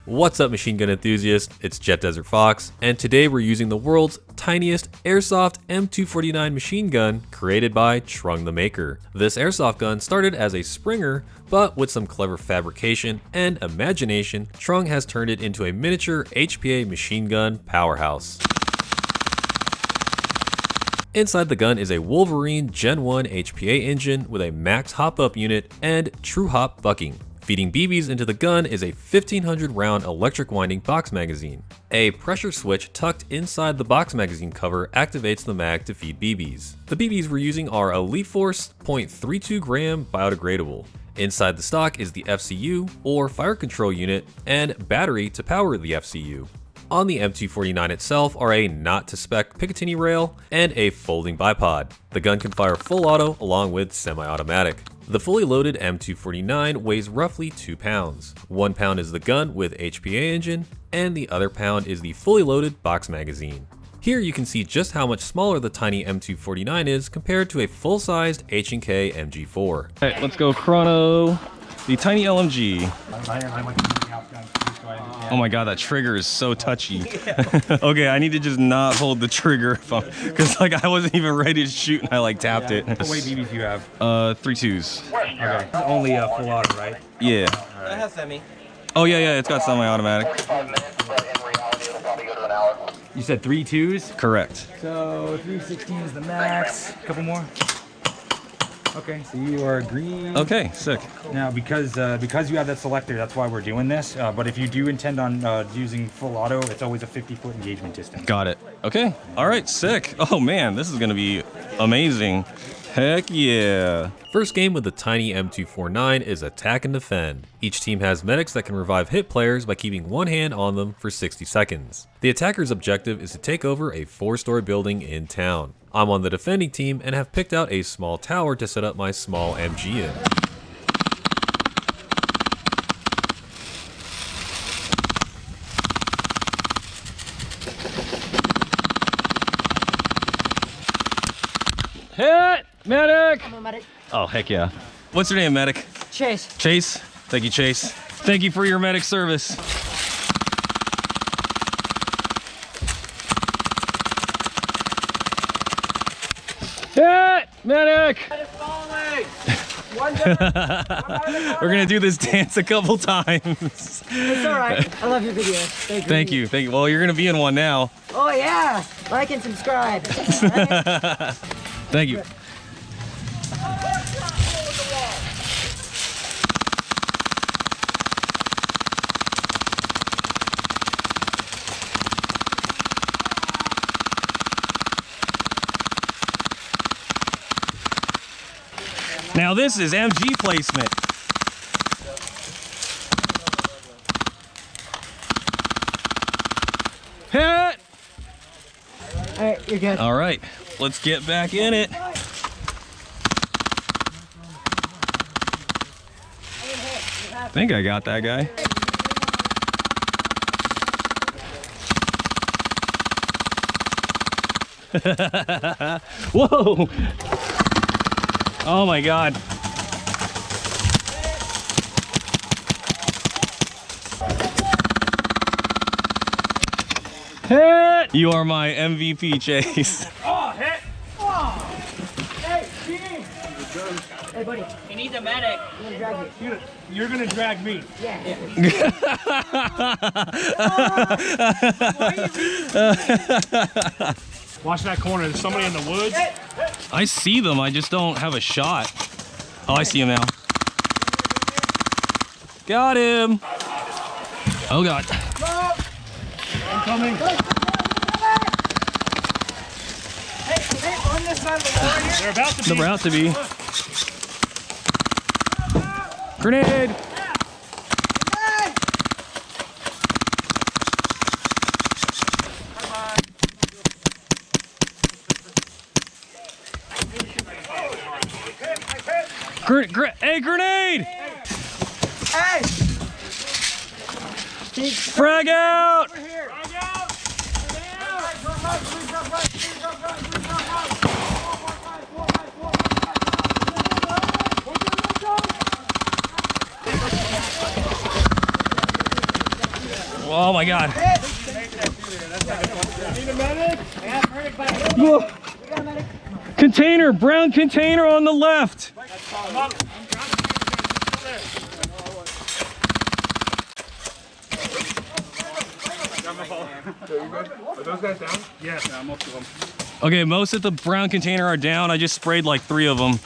What's up, machine gun enthusiasts? It's Jet DesertFox, and today we're using the world's tiniest Airsoft M249 machine gun created by Trung the maker. This airsoft gun started as a Springer, but with some clever fabrication and imagination, Trung has turned it into a miniature Hpa machine gun powerhouse. Inside the gun is a Wolverine Gen 1 Hpa engine with a max hop-up unit and true hop bucking. Feeding BBs into the gun is a 1500 round electric winding box magazine. A pressure switch tucked inside the box magazine cover activates the mag to feed BBs. The BBs we're using are Elite Force 0.32 gram biodegradable. Inside the stock is the FCU, or fire control unit, and battery to power the FCU. On the M249 itself are a not-to-spec Picatinny rail and a folding bipod. The gun can fire full auto along with semi-automatic. The fully loaded M249 weighs roughly 2 pounds. 1 pound is the gun with Hpa engine, and the other pound is the fully loaded box magazine. Here you can see just how much smaller the tiny M249 is compared to a full-sized H&K MG4. Alright, let's go chrono the tiny LMG. Oh my god, that trigger is so touchy. Okay, I need to just not hold the trigger because like I wasn't even ready to shoot and I like tapped it. What weight BBs do you have? 3.2s. Okay. Only full auto, right? Yeah. It has semi. Oh yeah, it's got semi-automatic. You said 3.2s? Correct. So 316 is the max. A couple more. Okay, so you are green. Okay, sick. Now, because you have that selector, that's why we're doing this. But if you do intend on using full auto, it's always a 50-foot engagement distance. Got it. Okay. All right, sick. Oh man, this is gonna be amazing. Heck yeah. First game with the tiny M249 is Attack and Defend. Each team has medics that can revive hit players by keeping one hand on them for 60 seconds. The attacker's objective is to take over a 4-story building in town. I'm on the defending team and have picked out a small tower to set up my small MG in. Hit! Medic! I'm a medic. Oh, heck yeah. What's your name, medic? Chase. Chase? Thank you, Chase. Thank you for your medic service. Hit! Medic! We're gonna do this dance a couple times. It's alright. I love your videos. Thank you. Thank you. Well, you're gonna be in one now. Oh yeah. Like and subscribe. Right? Thank you. Now this is MG placement. Hit! Alright, you're good. All right, let's get back in it. I think I got that guy. Whoa! Oh my god. Hit! You are my MVP, Chase. Oh, hit! Oh! Hey, team! Hey buddy, He needs a medic. I'm gonna drag you. You're gonna drag me. Yeah. Watch that corner. There's somebody in the woods. I see them, I just don't have a shot. Oh, I see him now. Got him! Oh god. I'm coming. Hey, on this side of the wall here. They're about to be. They're about to be. Grenade! Hey, grenade! Hey! Frag out! Over here. Oh my God. Container, brown container on the left. Are those guys down? Yes, most of them. Okay, most of the brown container are down. I just sprayed like 3 of them.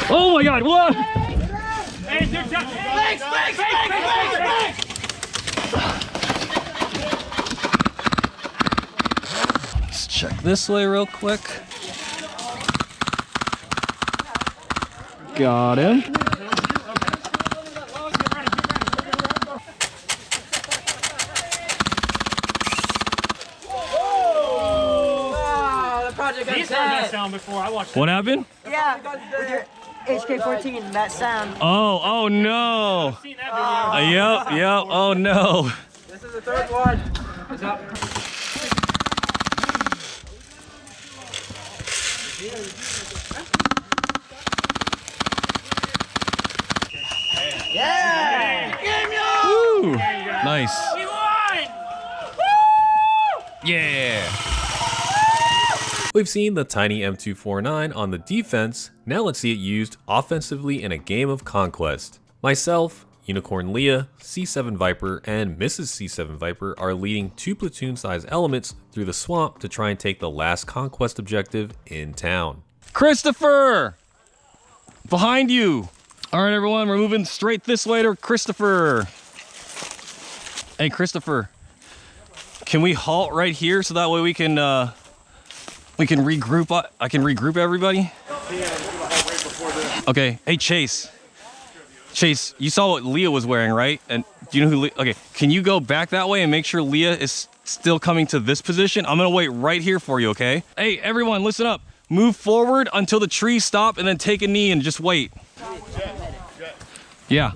Oh my God, what? Hey, dude, thanks. Let's check this way real quick. Got him. Oh, the project got He's heard that sound before. I watched What happened? Yeah, with your HK14, that sound. Oh no. I've seen that video. Yep. Oh no. This is the third one. It's up. Yeah! Woo. Nice. We won! Yeah. We've seen the tiny M249 on the defense, now let's see it used offensively in a game of conquest. Myself, Unicorn Leah, C7 Viper, and Mrs. C7 Viper are leading 2 platoon-sized elements through the swamp to try and take the last conquest objective in town. Christopher! Behind you! Alright everyone, we're moving straight this way to Christopher. Hey Christopher, can we halt right here so that way we can regroup? I can regroup everybody? Okay, hey Chase. Chase, you saw what Leah was wearing, right? And do you know who Leah? Okay, can you go back that way and make sure Leah is still coming to this position? I'm gonna wait right here for you, okay? Hey, everyone, listen up. Move forward until the trees stop and then take a knee and just wait. Yeah.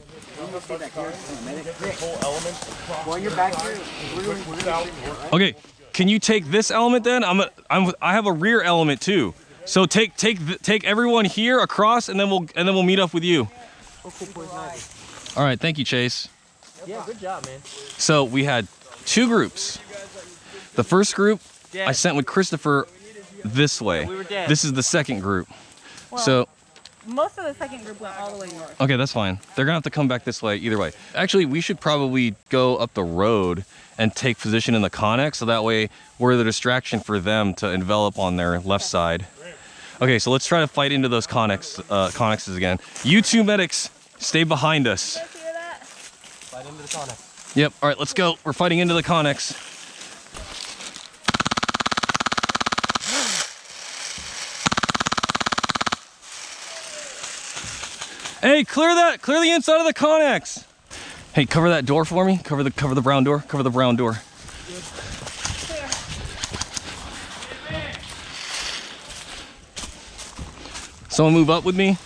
Okay, can you take this element then? I have a rear element too. So take everyone here across and then we'll meet up with you. All right, thank you, Chase. Yeah, good job, man. So we had 2 groups. The first group I sent with Christopher this way. We were dead. This is the second group. Well, So most of the second group went all the way north. okay, that's fine. They're gonna have to come back this way either way. Actually, we should probably go up the road and take position in the connex so that way we're the distraction for them to envelop on their left side. Okay, so let's try to fight into those connexes again. You 2 medics, stay behind us. Did you hear that? Fight into the connex. Yep, all right, let's go. We're fighting into the connex. Hey, clear the inside of the connex. Hey, cover that door for me. Cover the brown door. Cover the brown door. Someone move up with me.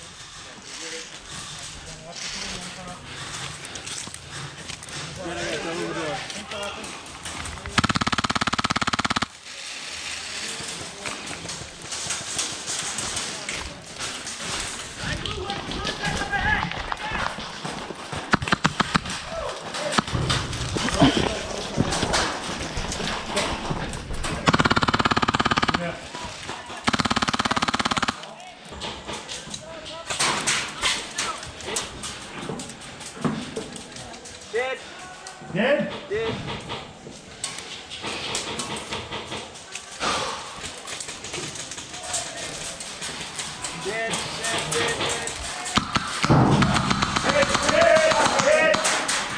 Dead? Dead.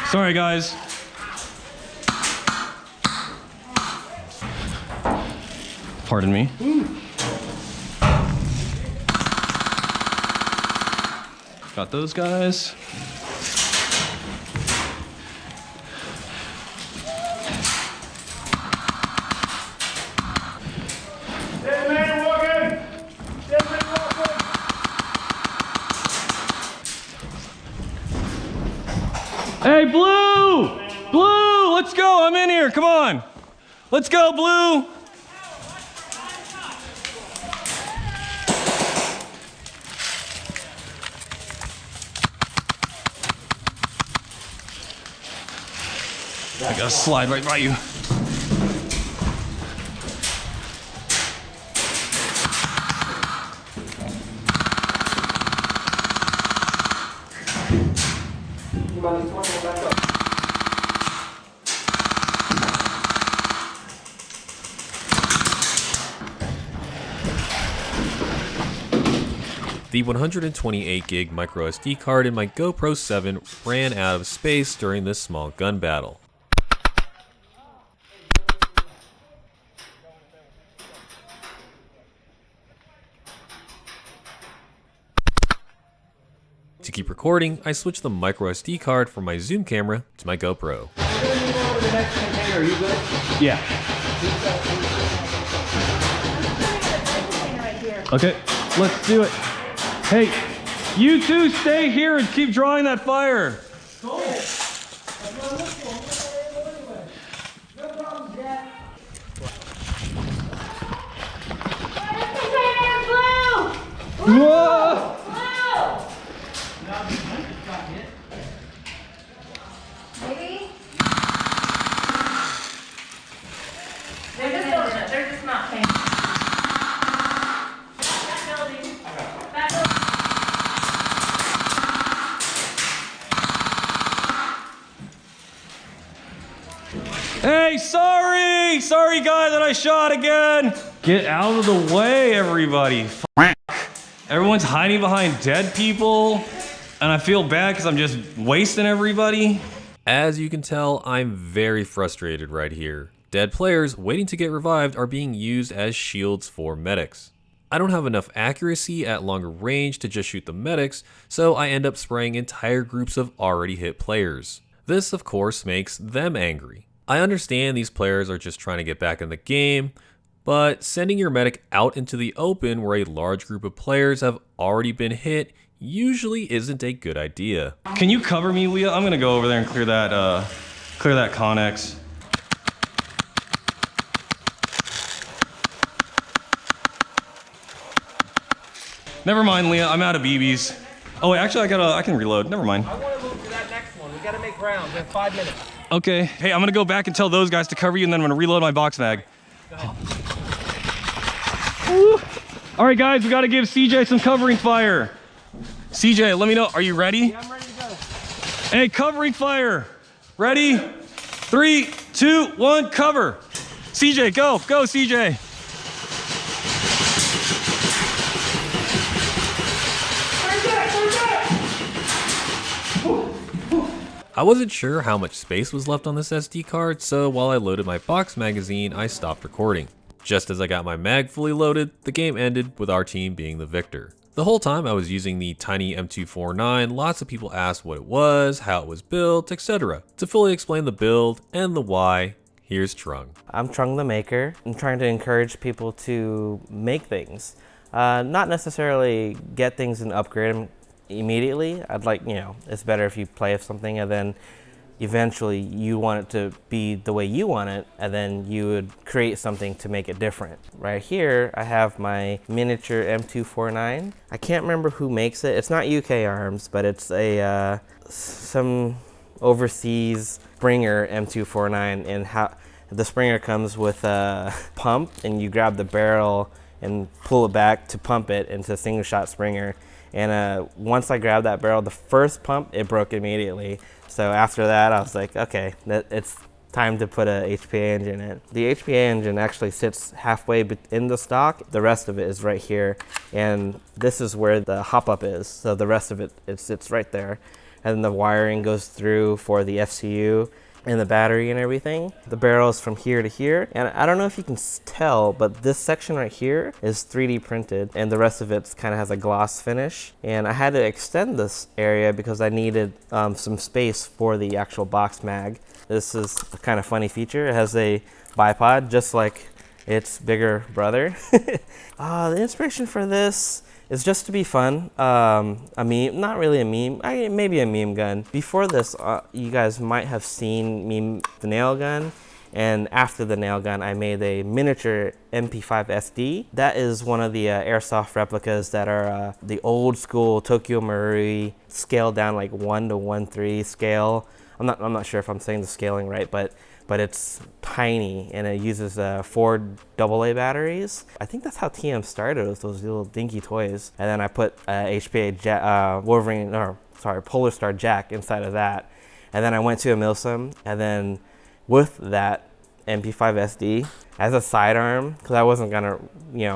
Sorry, guys. Pardon me. Got those guys. Hey, Blue! Blue, let's go. I'm in here. Come on. Let's go, Blue! I gotta slide right by you. The 128 gig micro SD card in my GoPro 7 ran out of space during this small gun battle. To keep recording, I switched the micro SD card from my zoom camera to my GoPro. Yeah. Okay, let's do it. Hey, you two stay here and keep drawing that fire. Whoa! Maybe? They're just not paying. That building. That building. Hey, sorry! Sorry, guy, that I shot again! Get out of the way, everybody. Fuck. Everyone's hiding behind dead people, and I feel bad because I'm just wasting everybody. As you can tell, I'm very frustrated right here. Dead players waiting to get revived are being used as shields for medics. I don't have enough accuracy at longer range to just shoot the medics, so I end up spraying entire groups of already hit players. This, of course, makes them angry. I understand these players are just trying to get back in the game, but sending your medic out into the open where a large group of players have already been hit usually isn't a good idea. Can you cover me, Leah? I'm gonna go over there and clear that Connex. Never mind, Leah, I'm out of BBs. Oh wait, actually I can reload, never mind. I want to move to that next one. We got to make rounds. We have 5 minutes. Okay, hey, I'm gonna go back and tell those guys to cover you, and then I'm gonna reload my box mag. All right, guys, we gotta give CJ some covering fire. CJ, let me know, are you ready? Yeah, I'm ready to go. Hey, covering fire. Ready? 3, 2, 1, cover. CJ, go, CJ. I wasn't sure how much space was left on this SD card, so while I loaded my box magazine, I stopped recording. Just as I got my mag fully loaded, the game ended with our team being the victor. The whole time I was using the tiny M249, lots of people asked what it was, how it was built, etc. To fully explain the build and the why, here's Trung. I'm Trung the maker. I'm trying to encourage people to make things. Not necessarily get things and upgrade them immediately. I'd like, it's better if you play with something and then eventually you want it to be the way you want it, and then you would create something to make it different. Right here, I have my miniature M249. I can't remember who makes it. It's not UK Arms, but it's a some overseas Springer M249, and how the Springer comes with a pump, and you grab the barrel and pull it back to pump it into a single shot Springer. And once I grabbed that barrel, the first pump, it broke immediately. So after that, I was like, okay, it's time to put a HPA engine in. The HPA engine actually sits halfway in the stock. The rest of it is right here. And this is where the hop-up is. So the rest of it sits right there. And then the wiring goes through for the FCU and the battery and everything. The barrel is from here to here. And I don't know if you can tell, but this section right here is 3D printed, and the rest of it kind of has a gloss finish. And I had to extend this area because I needed some space for the actual box mag. This is a kind of funny feature. It has a bipod, just like its bigger brother. The inspiration for this is just to be fun. A meme, not really a meme, maybe a meme gun. Before this, you guys might have seen me the nail gun, And after the nail gun, I made a miniature MP5 SD. That is one of the Airsoft replicas that are the old school Tokyo Marui scaled down like 1:1:3 scale. I'm not sure if I'm saying the scaling right, but it's tiny and it uses 4 AA batteries. I think that's how TM started, with those little dinky toys. And then I put HPA Wolverine, or sorry, Polar Star Jack inside of that. And then I went to a Milsim, and then with that MP5 SD as a sidearm, because I wasn't gonna,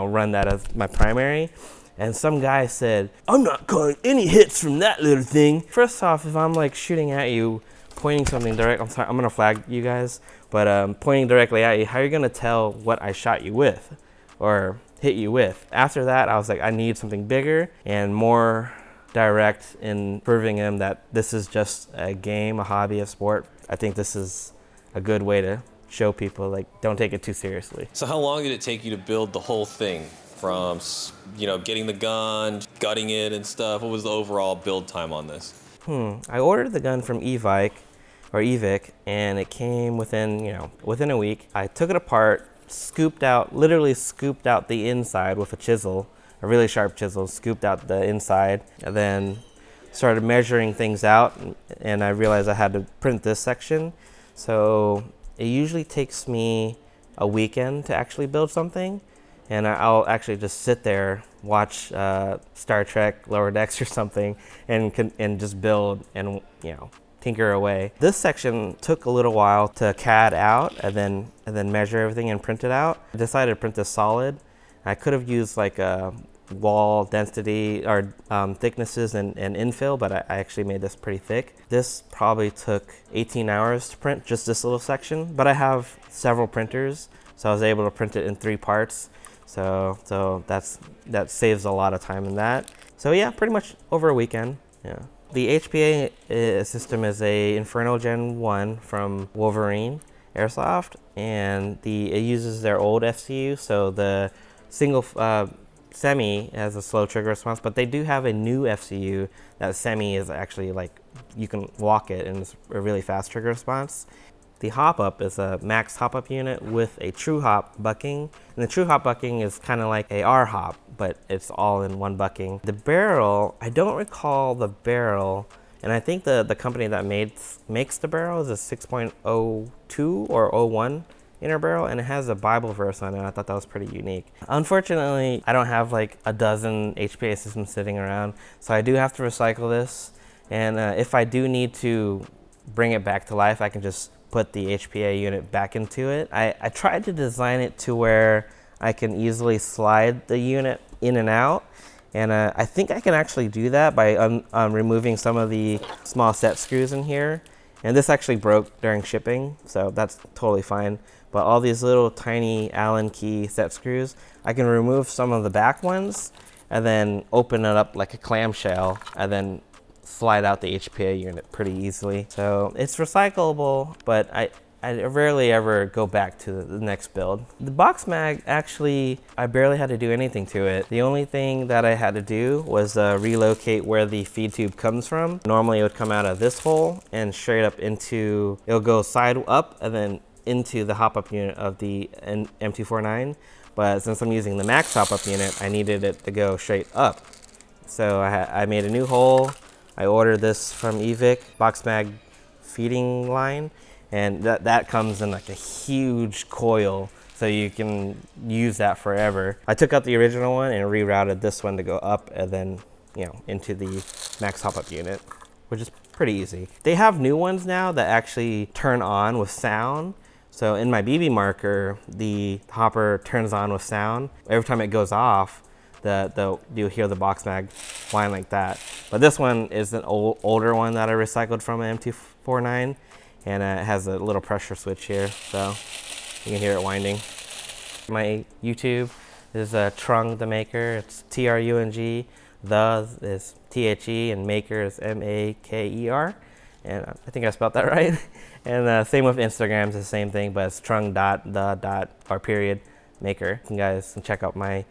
run that as my primary. And some guy said, "I'm not calling any hits from that little thing." First off, if I'm like shooting at you, pointing something direct, I'm sorry, I'm gonna flag you guys, but pointing directly at you, how are you gonna tell what I shot you with or hit you with? After that, I was like, I need something bigger and more direct in proving him that this is just a game, a hobby, a sport. I think this is a good way to show people, like, don't take it too seriously. So how long did it take you to build the whole thing? From, getting the gun, gutting it and stuff? What was the overall build time on this? I ordered the gun from Evic, and it came within a week. I took it apart, literally scooped out the inside with a chisel, a really sharp chisel, scooped out the inside, and then started measuring things out, and I realized I had to print this section. So it usually takes me a weekend to actually build something, and I'll actually just sit there, watch Star Trek Lower Decks or something, and just build and tinker away. This section took a little while to CAD out and then measure everything and print it out. I decided to print this solid. I could have used like a wall density or thicknesses and infill, but I actually made this pretty thick. This probably took 18 hours to print, just this little section, but I have several printers, so I was able to print it in 3 parts. So that saves a lot of time in that. So yeah, pretty much over a weekend. Yeah. The Hpa system is a Inferno Gen1 from Wolverine Airsoft, and it uses their old FCU, so the single semi has a slow trigger response, but they do have a new FCU that semi is actually like, you can walk it and it's a really fast trigger response. The hop up is a max hop up unit with a true hop bucking, and the true hop bucking is kind of like a R hop, but it's all in one bucking. The barrel, I don't recall the barrel, and I think the company that makes the barrel is a 6.02 or 01 inner barrel, and it has a Bible verse on it. I thought that was pretty unique. Unfortunately, I don't have like a dozen HPA systems sitting around, so I do have to recycle this, and if I do need to bring it back to life, I can just put the Hpa unit back into it. I tried to design it to where I can easily slide the unit in and out, and I think I can actually do that by removing some of the small set screws in here. And this actually broke during shipping, so that's totally fine. But all these little tiny Allen key set screws, I can remove some of the back ones and then open it up like a clamshell and then slide out the Hpa unit pretty easily. So it's recyclable, but I rarely ever go back to the next build. The box mag, actually, I barely had to do anything to it. The only thing that I had to do was relocate where the feed tube comes from. Normally it would come out of this hole and straight up into, it'll go side up and then into the hop-up unit of the M249. But since I'm using the max hop-up unit, I needed it to go straight up. So I made a new hole. I ordered this from Evic, box mag feeding line, and that comes in like a huge coil, so you can use that forever. I took out the original one and rerouted this one to go up and then, into the max hop-up unit, which is pretty easy. They have new ones now that actually turn on with sound. So in my BB marker, the hopper turns on with sound. Every time it goes off, you'll hear the box mag whine like that. But this one is an older one that I recycled from an M249, and it has a little pressure switch here, so you can hear it winding. My YouTube is Trung the Maker. It's Trung. The is THE, and Maker is MAKER. And I think I spelled that right. And same with Instagram, it's the same thing, but it's Trung.the.or Maker. You guys can check out my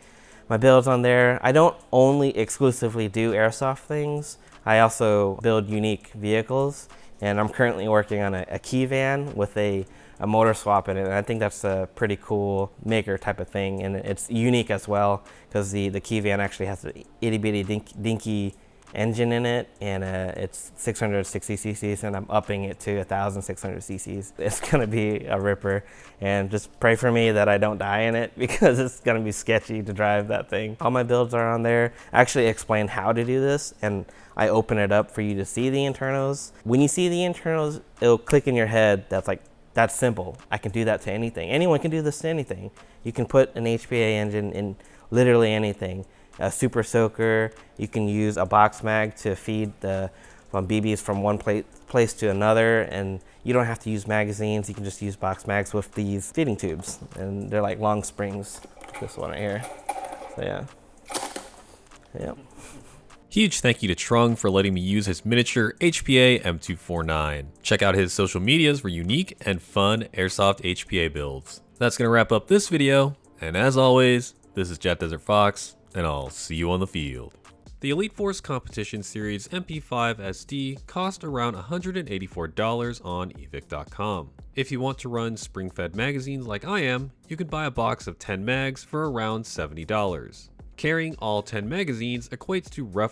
builds on there. I don't only exclusively do airsoft things. I also build unique vehicles, and I'm currently working on a key van with a a motor swap in it. And I think that's a pretty cool maker type of thing, and it's unique as well because the key van actually has an itty bitty dinky engine in it, and it's 660 cc's, and I'm upping it to 1,600 cc's. It's gonna be a ripper, and just pray for me that I don't die in it because it's gonna be sketchy to drive that thing. All my builds are on there. I actually explain how to do this, and I open it up for you to see the internals. When you see the internals, it'll click in your head that's simple. I can do that to anything. Anyone can do this to anything. You can put an HPA engine in literally anything. A super soaker, you can use a box mag to feed the BBs from one place to another, and you don't have to use magazines. You can just use box mags with these feeding tubes, and they're like long springs. This one right here. So yeah. Yep. Huge thank you to Trung for letting me use his miniature Hpa M249. Check out his social medias for unique and fun Airsoft HPA builds. That's gonna wrap up this video, and as always, this is DesertFox, and I'll see you on the field. The Elite Force Competition Series MP5 SD cost around $184 on evic.com. If you want to run spring-fed magazines like I am, you can buy a box of 10 mags for around $70. Carrying all 10 magazines equates to roughly